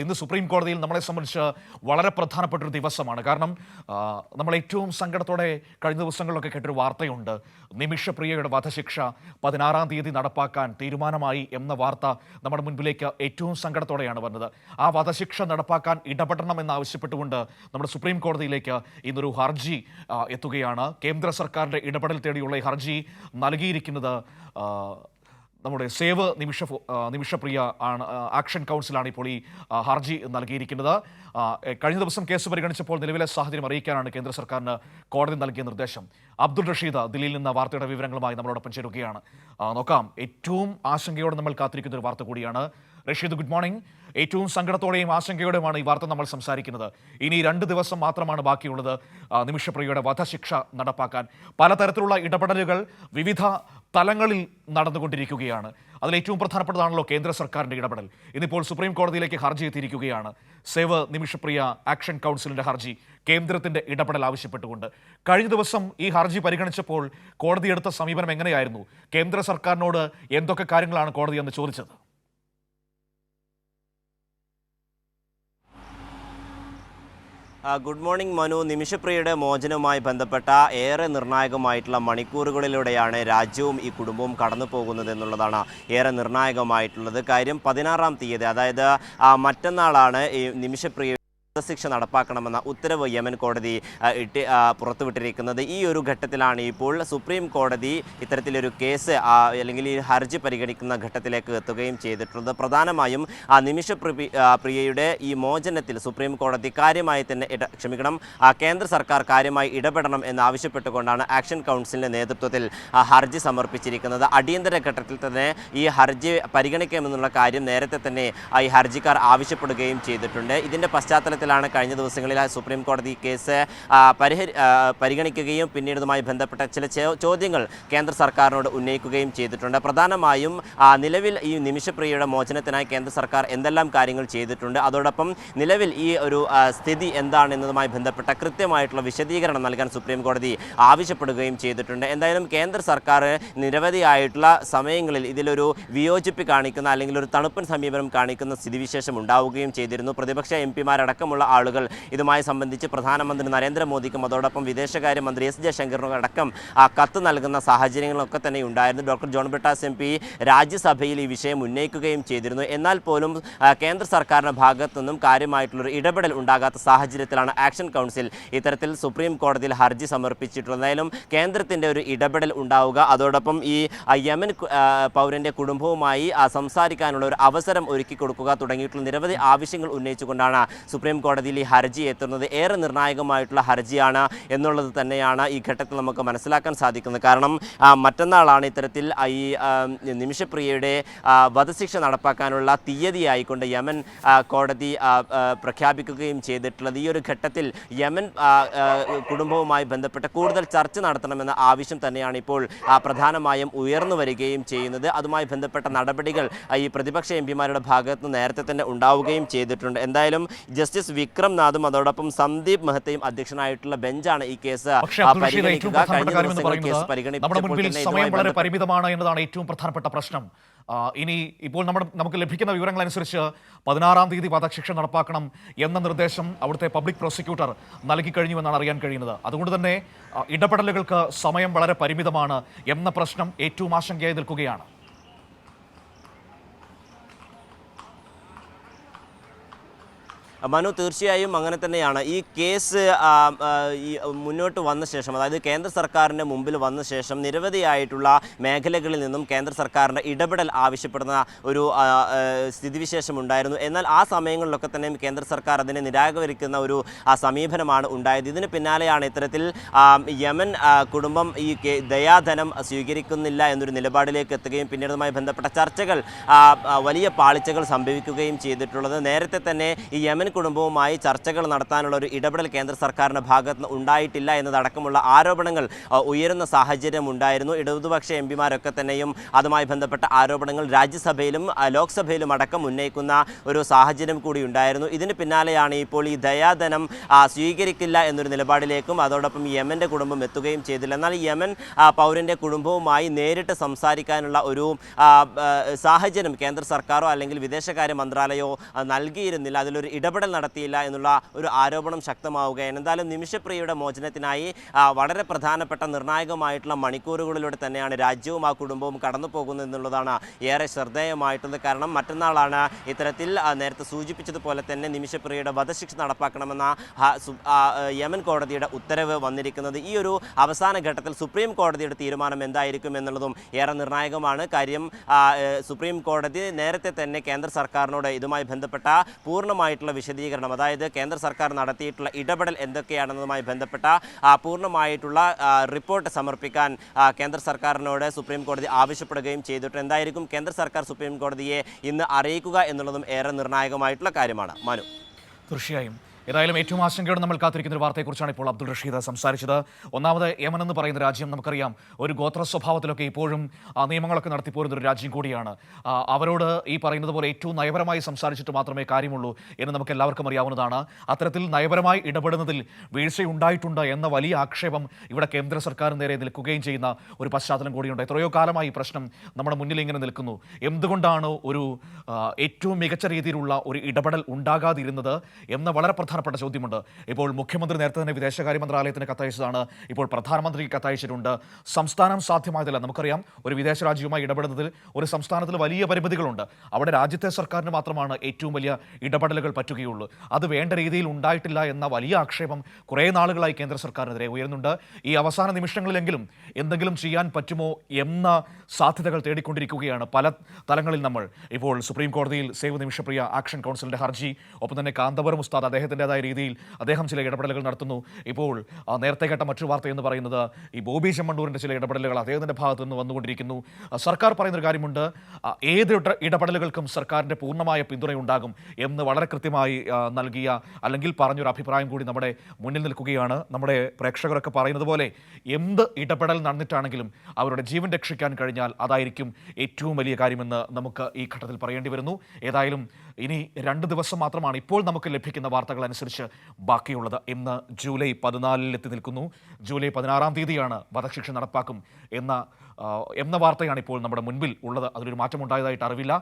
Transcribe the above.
ഇന്ന് സുപ്രീം കോടതിയിൽ നമ്മളെ സംബന്ധിച്ച് വളരെ പ്രധാനപ്പെട്ട ഒരു ദിവസമാണ്. കാരണം നമ്മൾ ഏറ്റവും സങ്കടത്തോടെ കഴിഞ്ഞ ദിവസങ്ങളിലൊക്കെ കേട്ടൊരു വാർത്തയുണ്ട്. നിമിഷപ്രിയയുടെ വധശിക്ഷ 16-ാം തീയതി നടപ്പാക്കാൻ തീരുമാനമായി എന്ന വാർത്ത നമ്മുടെ മുൻപിലേക്ക് ഏറ്റവും സങ്കടത്തോടെയാണ് വന്നത്. ആ വധശിക്ഷ നടപ്പാക്കാൻ ഇടപെടണമെന്നാവശ്യപ്പെട്ടുകൊണ്ട് നമ്മുടെ സുപ്രീം കോടതിയിലേക്ക് ഇന്നൊരു ഹർജി എത്തുകയാണ്. കേന്ദ്ര സർക്കാരിൻ്റെ ഇടപെടൽ തേടിയുള്ള ഈ ഹർജി നൽകിയിരിക്കുന്നത് നമ്മുടെ സേവ് നിമിഷപ്രിയ ആണ്. ആക്ഷൻ കൗൺസിലാണ് ഇപ്പോൾ ഈ ഹർജി നൽകിയിരിക്കുന്നത്. കഴിഞ്ഞ ദിവസം കേസ് പരിഗണിച്ചപ്പോൾ നിലവിലെ സാഹചര്യം അറിയിക്കാനാണ് കേന്ദ്ര സർക്കാരിന് കോടതി നൽകിയ നിർദ്ദേശം. അബ്ദുൾ റഷീദ് ദില്ലിയിൽ നിന്ന് വാർത്തയുടെ വിവരങ്ങളുമായി നമ്മളോടൊപ്പം ചേരുകയാണ്. നോക്കാം, ഏറ്റവും ആശങ്കയോടെ നമ്മൾ കാത്തിരിക്കുന്ന ഒരു വാർത്ത കൂടിയാണ്. Rasheed, good morning. ഏറ്റവും സങ്കടത്തോടെയും ആശങ്കയോടെയുമാണ് ഈ വാർത്ത നമ്മൾ സംസാരിക്കുന്നത്. ഇനി 2 ദിവസം മാത്രമാണ് ബാക്കിയുള്ളത് നിമിഷപ്രിയയുടെ വധശിക്ഷ നടപ്പാക്കാൻ. പലതരത്തിലുള്ള ഇടപെടലുകൾ വിവിധ തലങ്ങളിൽ നടന്നുകൊണ്ടിരിക്കുകയാണ്. അതിലേറ്റവും പ്രധാനപ്പെട്ടതാണല്ലോ കേന്ദ്ര സർക്കാരിൻ്റെ ഇടപെടൽ. ഇന്നിപ്പോൾ സുപ്രീം കോടതിയിലേക്ക് ഹർജി എത്തിയിരിക്കുകയാണ്. സേവ് നിമിഷപ്രിയ ആക്ഷൻ കൗൺസിലിൻ്റെ ഹർജി കേന്ദ്രത്തിൻ്റെ ഇടപെടൽ ആവശ്യപ്പെട്ടുകൊണ്ട്. കഴിഞ്ഞ ദിവസം ഈ ഹർജി പരിഗണിച്ചപ്പോൾ കോടതി എടുത്ത സമീപനം എങ്ങനെയായിരുന്നു? കേന്ദ്ര സർക്കാരിനോട് എന്തൊക്കെ കാര്യങ്ങളാണ് കോടതി എന്ന് ചോദിച്ചത്? Good morning Manu. നിമിഷപ്രിയയുടെ മോചനവുമായി ബന്ധപ്പെട്ട ഏറെ നിർണായകമായിട്ടുള്ള മണിക്കൂറുകളിലൂടെയാണ് രാജ്യവും ഈ കുടുംബവും കടന്നു പോകുന്നത് എന്നുള്ളതാണ് ഏറെ നിർണായകമായിട്ടുള്ളത്. കാര്യം 16-ാം തീയതി, അതായത് മറ്റന്നാളാണ് ഈ നിമിഷപ്രിയ വധശിക്ഷ നടപ്പാക്കണമെന്ന ഉത്തരവ് യമൻ കോടതി പുറത്തുവിട്ടിരിക്കുന്നത്. ഈ ഒരു ഘട്ടത്തിലാണ് ഇപ്പോൾ സുപ്രീം കോടതി ഇത്തരത്തിലൊരു കേസ് അല്ലെങ്കിൽ ഈ ഹർജി പരിഗണിക്കുന്ന ഘട്ടത്തിലേക്ക് എത്തുകയും ചെയ്തിട്ടുള്ളത്. പ്രധാനമായും നിമിഷപ്രിയയുടെ ഈ മോചനത്തിൽ സുപ്രീം കോടതി കാര്യമായി തന്നെ കേന്ദ്ര സർക്കാർ കാര്യമായി ഇടപെടണം എന്നാവശ്യപ്പെട്ടുകൊണ്ടാണ് ആക്ഷൻ കൗൺസിലിൻ്റെ നേതൃത്വത്തിൽ ഹർജി സമർപ്പിച്ചിരിക്കുന്നത്. അടിയന്തര ഘട്ടത്തിൽ തന്നെ ഈ ഹർജി പരിഗണിക്കാമെന്നുള്ള കാര്യം നേരത്തെ തന്നെ ഈ ഹർജിക്കാർ ആവശ്യപ്പെടുകയും ചെയ്തിട്ടുണ്ട്. ഇതിൻ്റെ പശ്ചാത്തലത്തിൽ കഴിഞ്ഞ ദിവസങ്ങളിൽ സുപ്രീം കോടതി കേസ് പരിഗണിക്കുകയും പിന്നീട് ഇതുമായി ബന്ധപ്പെട്ട ചില ചോദ്യങ്ങൾ കേന്ദ്ര സർക്കാരിനോട് ഉന്നയിക്കുകയും ചെയ്തിട്ടുണ്ട്. പ്രധാനമായും നിലവിൽ ഈ നിമിഷപ്രിയയുടെ മോചനത്തിനായി കേന്ദ്ര സർക്കാർ എന്തെല്ലാം കാര്യങ്ങൾ ചെയ്തിട്ടുണ്ട്, അതോടൊപ്പം നിലവിൽ ഈ ഒരു സ്ഥിതി എന്താണെന്നതുമായി ബന്ധപ്പെട്ട കൃത്യമായിട്ടുള്ള വിശദീകരണം നൽകാൻ സുപ്രീം കോടതി ആവശ്യപ്പെടുകയും ചെയ്തിട്ടുണ്ട്. എന്തായാലും കേന്ദ്ര സർക്കാർ നിരവധിയായിട്ടുള്ള സമയങ്ങളിൽ ഇതിലൊരു വിയോജിപ്പ് കാണിക്കുന്ന അല്ലെങ്കിൽ ഒരു തണുപ്പൻ സമീപനം കാണിക്കുന്ന സ്ഥിതിവിശേഷം ഉണ്ടാവുകയും ചെയ്തിരുന്നു. പ്രതിപക്ഷ എംപിമാരടക്കമുള്ള ആളുകൾ ഇതുമായി സംബന്ധിച്ച് പ്രധാനമന്ത്രി നരേന്ദ്രമോദിക്കും അതോടൊപ്പം വിദേശകാര്യമന്ത്രി എസ് ജയശങ്കറിനും അടക്കം കത്ത് നൽകുന്ന സാഹചര്യങ്ങളൊക്കെ തന്നെ ഉണ്ടായിരുന്നു. ഡോക്ടർ ജോൺ ബ്രിട്ടാസ് MP രാജ്യസഭയിൽ ഈ വിഷയം ഉന്നയിക്കുകയും ചെയ്തിരുന്നു. എന്നാൽ പോലും കേന്ദ്ര സർക്കാരിൻ്റെ ഭാഗത്തു നിന്നും കാര്യമായിട്ടുള്ളൊരു ഇടപെടൽ ഉണ്ടാകാത്ത സാഹചര്യത്തിലാണ് ആക്ഷൻ കൗൺസിൽ ഇത്തരത്തിൽ സുപ്രീം കോടതിയിൽ ഹർജി സമർപ്പിച്ചിട്ടുള്ളത്. എന്തായാലും കേന്ദ്രത്തിൻ്റെ ഒരു ഇടപെടൽ ഉണ്ടാവുക, അതോടൊപ്പം ഈ യമൻ പൗരൻ്റെ കുടുംബവുമായി സംസാരിക്കാനുള്ള ഒരു അവസരം ഒരുക്കി കൊടുക്കുക തുടങ്ങിയിട്ടുള്ള നിരവധി ആവശ്യങ്ങൾ ഉന്നയിച്ചുകൊണ്ടാണ് സുപ്രീം കോടതിയിൽ ഈ ഹർജി എത്തുന്നത്. ഏറെ നിർണായകമായിട്ടുള്ള ഹർജിയാണ് എന്നുള്ളത് തന്നെയാണ് ഈ ഘട്ടത്തിൽ നമുക്ക് മനസ്സിലാക്കാൻ സാധിക്കുന്നത്. കാരണം മറ്റന്നാളാണ് ഇത്തരത്തിൽ ഈ നിമിഷപ്രിയയുടെ വധശിക്ഷ നടപ്പാക്കാനുള്ള തീയതിയായിക്കൊണ്ട് യമൻ കോടതി പ്രഖ്യാപിക്കുകയും ചെയ്തിട്ടുള്ളത്. ഈ ഒരു ഘട്ടത്തിൽ യമൻ കുടുംബവുമായി ബന്ധപ്പെട്ട് കൂടുതൽ ചർച്ച നടത്തണമെന്ന ആവശ്യം തന്നെയാണ് ഇപ്പോൾ പ്രധാനമായും ഉയർന്നു വരികയും ചെയ്യുന്നത്. അതുമായി ബന്ധപ്പെട്ട നടപടികൾ ഈ പ്രതിപക്ഷ എംപിമാരുടെ ഭാഗത്ത് നിന്ന് നേരത്തെ തന്നെ ഉണ്ടാവുകയും ചെയ്തിട്ടുണ്ട്. എന്തായാലും ജസ്റ്റിസ് വിക്രം നാഥും അതോടൊപ്പം സന്ദീപ് മെഹ്തയും അധ്യക്ഷനായിട്ടുള്ള ബെഞ്ചാണ് ഈ കേസ് പരിഗണിക്കുക. സമയം വളരെ പരിമിതമാണ് എന്നതാണ് ഏറ്റവും പ്രധാനപ്പെട്ട പ്രശ്നം. ഇപ്പോൾ നമുക്ക് ലഭിക്കുന്ന വിവരങ്ങൾ അനുസരിച്ച് 16-ാം തീയതി വധശിക്ഷ നടപ്പാക്കണം എന്ന നിർദ്ദേശം അവിടുത്തെ പബ്ലിക് പ്രോസിക്യൂട്ടർ നൽകി കഴിഞ്ഞുവെന്നാണ് അറിയാൻ കഴിയുന്നത്. അതുകൊണ്ട് തന്നെ ഇടപെടലുകൾക്ക് സമയം വളരെ പരിമിതമാണ് എന്ന പ്രശ്നം ഏറ്റവും ആശങ്കയായി നിൽക്കുകയാണ്. മനു, തീർച്ചയായും അങ്ങനെ തന്നെയാണ്. ഈ കേസ് മുന്നോട്ട് വന്ന ശേഷം, അതായത് കേന്ദ്ര സർക്കാരിൻ്റെ മുമ്പിൽ വന്ന ശേഷം നിരവധിയായിട്ടുള്ള മേഖലകളിൽ നിന്നും കേന്ദ്ര സർക്കാരിൻ്റെ ഇടപെടൽ ആവശ്യപ്പെടുന്ന ഒരു സ്ഥിതിവിശേഷം ഉണ്ടായിരുന്നു. എന്നാൽ ആ സമയങ്ങളിലൊക്കെ തന്നെ കേന്ദ്ര സർക്കാർ അതിനെ നിരാകരിക്കുന്ന ഒരു സമീപനമാണ് ഉണ്ടായത്. ഇതിന് പിന്നാലെയാണ് ഇത്തരത്തിൽ യമൻ കുടുംബം ഈ ദയാധനം സ്വീകരിക്കുന്നില്ല എന്നൊരു നിലപാടിലേക്ക് എത്തുകയും പിന്നീട് അതുമായി ബന്ധപ്പെട്ട ചർച്ചകൾ വലിയ പാളിച്ചകൾ സംഭവിക്കുകയും ചെയ്തിട്ടുള്ളത്. നേരത്തെ തന്നെ ഈ യമൻ യമൻ കുടുംബവുമായി ചർച്ചകൾ നടത്താനുള്ള ഒരു ഇടപെടൽ കേന്ദ്ര സർക്കാരിൻ്റെ ഭാഗത്ത് നിന്ന് ഉണ്ടായിട്ടില്ല എന്നതടക്കമുള്ള ആരോപണങ്ങൾ ഉയരുന്ന സാഹചര്യം ഉണ്ടായിരുന്നു. ഇടതുപക്ഷ എംപിമാരൊക്കെ തന്നെയും അതുമായി ബന്ധപ്പെട്ട ആരോപണങ്ങൾ രാജ്യസഭയിലും ലോക്സഭയിലും അടക്കം ഉന്നയിക്കുന്ന ഒരു സാഹചര്യം കൂടി ഉണ്ടായിരുന്നു. ഇതിന് പിന്നാലെയാണ് ഇപ്പോൾ ഈ ദയാധനം സ്വീകരിക്കില്ല എന്നൊരു നിലപാടിലേക്കും അതോടൊപ്പം യമൻ്റെ കുടുംബം എത്തുകയും ചെയ്തില്ല. എന്നാൽ യമൻ പൗരൻ്റെ കുടുംബവുമായി നേരിട്ട് സംസാരിക്കാനുള്ള ഒരു സാഹചര്യം കേന്ദ്ര സർക്കാരോ അല്ലെങ്കിൽ വിദേശകാര്യ മന്ത്രാലയമോ നൽകിയിരുന്നില്ല. അതിലൊരു ഇടപെടൽ നടത്തിയില്ല എന്നുള്ള ഒരു ആരോപണം ശക്തമാവുകയാണ്. എന്തായാലും നിമിഷപ്രിയയുടെ മോചനത്തിനായി വളരെ പ്രധാനപ്പെട്ട നിർണായകമായിട്ടുള്ള മണിക്കൂറുകളിലൂടെ തന്നെയാണ് രാജ്യവും ആ കുടുംബവും കടന്നു പോകുന്നത് എന്നുള്ളതാണ് ഏറെ ശ്രദ്ധേയമായിട്ടുള്ളത്. കാരണം മറ്റന്നാളാണ് ഇത്തരത്തിൽ നേരത്തെ സൂചിപ്പിച്ചതുപോലെ തന്നെ നിമിഷപ്രിയയുടെ വധശിക്ഷ നടപ്പാക്കണമെന്ന യമൻ കോടതിയുടെ ഉത്തരവ് വന്നിരിക്കുന്നത്. ഈ ഒരു അവസാന ഘട്ടത്തിൽ സുപ്രീം കോടതിയുടെ തീരുമാനം എന്തായിരിക്കും എന്നുള്ളതും ഏറെ നിർണായകമാണ്. കാര്യം സുപ്രീം കോടതി നേരത്തെ തന്നെ കേന്ദ്ര സർക്കാരിനോട് ഇതുമായി ബന്ധപ്പെട്ട പൂർണ്ണമായിട്ടുള്ള വിശദീകരണം, അതായത് കേന്ദ്ര സർക്കാർ നടത്തിയിട്ടുള്ള ഇടപെടൽ എന്തൊക്കെയാണെന്നതുമായി ബന്ധപ്പെട്ട പൂർണ്ണമായിട്ടുള്ള റിപ്പോർട്ട് സമർപ്പിക്കാൻ കേന്ദ്ര സർക്കാരിനോട് സുപ്രീം കോടതി ആവശ്യപ്പെടുകയും ചെയ്തിട്ട് എന്തായിരിക്കും കേന്ദ്ര സർക്കാർ സുപ്രീം കോടതിയെ ഇന്ന് അറിയിക്കുക എന്നുള്ളതും ഏറെ നിർണായകമായിട്ടുള്ള കാര്യമാണ്. മനു, തീർച്ചയായും ഏതായാലും ഏറ്റവും ആശങ്കയോടെ നമ്മൾ കാത്തിരിക്കുന്ന ഒരു വാർത്തയെക്കുറിച്ചാണ് ഇപ്പോൾ അബ്ദുൾ റഷീദ് സംസാരിച്ചത്. ഒന്നാമത് യമൻ എന്ന് പറയുന്ന രാജ്യം നമുക്കറിയാം ഒരു ഗോത്ര സ്വഭാവത്തിലൊക്കെ ഇപ്പോഴും നിയമങ്ങളൊക്കെ നടത്തിപ്പോരുന്ന ഒരു രാജ്യം കൂടിയാണ്. അവരോട് ഈ പറയുന്നത് പോലെ ഏറ്റവും നയപരമായി സംസാരിച്ചിട്ട് മാത്രമേ കാര്യമുള്ളൂ എന്ന് നമുക്ക് എല്ലാവർക്കും അറിയാവുന്നതാണ്. അത്തരത്തിൽ നയപരമായി ഇടപെടുന്നതിൽ വീഴ്ചയുണ്ടായിട്ടുണ്ട് എന്ന വലിയ ആക്ഷേപം ഇവിടെ കേന്ദ്ര സർക്കാരിന് നേരെ നിൽക്കുകയും ചെയ്യുന്ന ഒരു പശ്ചാത്തലം കൂടിയുണ്ട്. എത്രയോ കാലമായി ഈ പ്രശ്നം നമ്മുടെ മുന്നിൽ ഇങ്ങനെ നിൽക്കുന്നു. എന്തുകൊണ്ടാണ് ഒരു ഏറ്റവും മികച്ച രീതിയിലുള്ള ഒരു ഇടപെടൽ ഉണ്ടാകാതിരുന്നത് എന്ന വളരെ പ്രധാനപ്പെട്ട ചോദ്യമുണ്ട്. ഇപ്പോൾ മുഖ്യമന്ത്രി നേരത്തെ തന്നെ വിദേശകാര്യ മന്ത്രാലയത്തിന് കത്തയച്ചതാണ്. ഇപ്പോൾ പ്രധാനമന്ത്രി കത്തയച്ചിട്ടുണ്ട്. സംസ്ഥാനം സാധ്യമായതല്ല. നമുക്കറിയാം ഒരു വിദേശ രാജ്യവുമായി ഇടപെടുന്നതിൽ ഒരു സംസ്ഥാനത്തിൽ വലിയ പരിമിതികളുണ്ട്. അവിടെ രാജ്യത്തെ സർക്കാരിന് മാത്രമാണ് ഏറ്റവും വലിയ ഇടപെടലുകൾ പറ്റുകയുള്ളൂ. അത് വേണ്ട രീതിയിൽ ഉണ്ടായിട്ടില്ല എന്ന വലിയ ആക്ഷേപം കുറേ നാളുകളായി കേന്ദ്ര സർക്കാരിനെതിരെ ഉയരുന്നുണ്ട്. ഈ അവസാന നിമിഷങ്ങളിലെങ്കിലും എന്തെങ്കിലും ചെയ്യാൻ പറ്റുമോ എന്ന സാധ്യതകൾ തേടിക്കൊണ്ടിരിക്കുകയാണ് പല തലങ്ങളിൽ. നമ്മൾ ഇപ്പോൾ സുപ്രീം കോടതിയിൽ സേവ് നിമിഷപ്രിയ ആക്ഷൻ കൗൺസിലിൻ്റെ ഹർജി, ഒപ്പം തന്നെ കാന്തപുരം ഉസ്താദ് അദ്ദേഹത്തിൻ്റെതായ രീതിയിൽ അദ്ദേഹം ചില ഇടപെടലുകൾ നടത്തുന്നു. ഇപ്പോൾ നേരത്തെ കേട്ട മറ്റൊരു വാർത്ത എന്ന് പറയുന്നത് ഈ ബോബി ചെമ്മണ്ണൂരിൻ്റെ ചില ഇടപെടലുകൾ അദ്ദേഹത്തിൻ്റെ ഭാഗത്തു നിന്ന് വന്നുകൊണ്ടിരിക്കുന്നു. സർക്കാർ പറയുന്നൊരു കാര്യമുണ്ട്, ഏത് ഇടപെടലുകൾക്കും സർക്കാരിൻ്റെ പൂർണ്ണമായ പിന്തുണയുണ്ടാകും എന്ന് വളരെ കൃത്യമായി നൽകിയ അല്ലെങ്കിൽ പറഞ്ഞൊരു അഭിപ്രായം കൂടി നമ്മുടെ മുന്നിൽ നിൽക്കുകയാണ്. നമ്മുടെ പ്രേക്ഷകരൊക്കെ പറയുന്നത് പോലെ എന്ത് ഇടപെടൽ നടന്നിട്ടാണെങ്കിലും അവരുടെ ജീവൻ രക്ഷിക്കാൻ കഴിഞ്ഞാൽ അതായിരിക്കും ഏറ്റവും വലിയ കാര്യമെന്ന് നമുക്ക് ഈ ഘട്ടത്തിൽ പറയേണ്ടി വരുന്നു. ഏതായാലും ഇനി 2 ദിവസം മാത്രമാണ് ഇപ്പോൾ നമുക്ക് ലഭിക്കുന്ന വാർത്തകൾ അനുസരിച്ച് ബാക്കിയുള്ളത്. ഇന്ന് ജൂലൈ 14 എത്തി നിൽക്കുന്നു. ജൂലൈ 16 തീയതിയാണ് വധശിക്ഷ നടപ്പാക്കും എന്ന വാർത്തയാണ് ഇപ്പോൾ നമ്മുടെ മുൻപിൽ ഉള്ളത്. അതിലൊരു മാറ്റമുണ്ടായതായിട്ട് അറിവില്ല.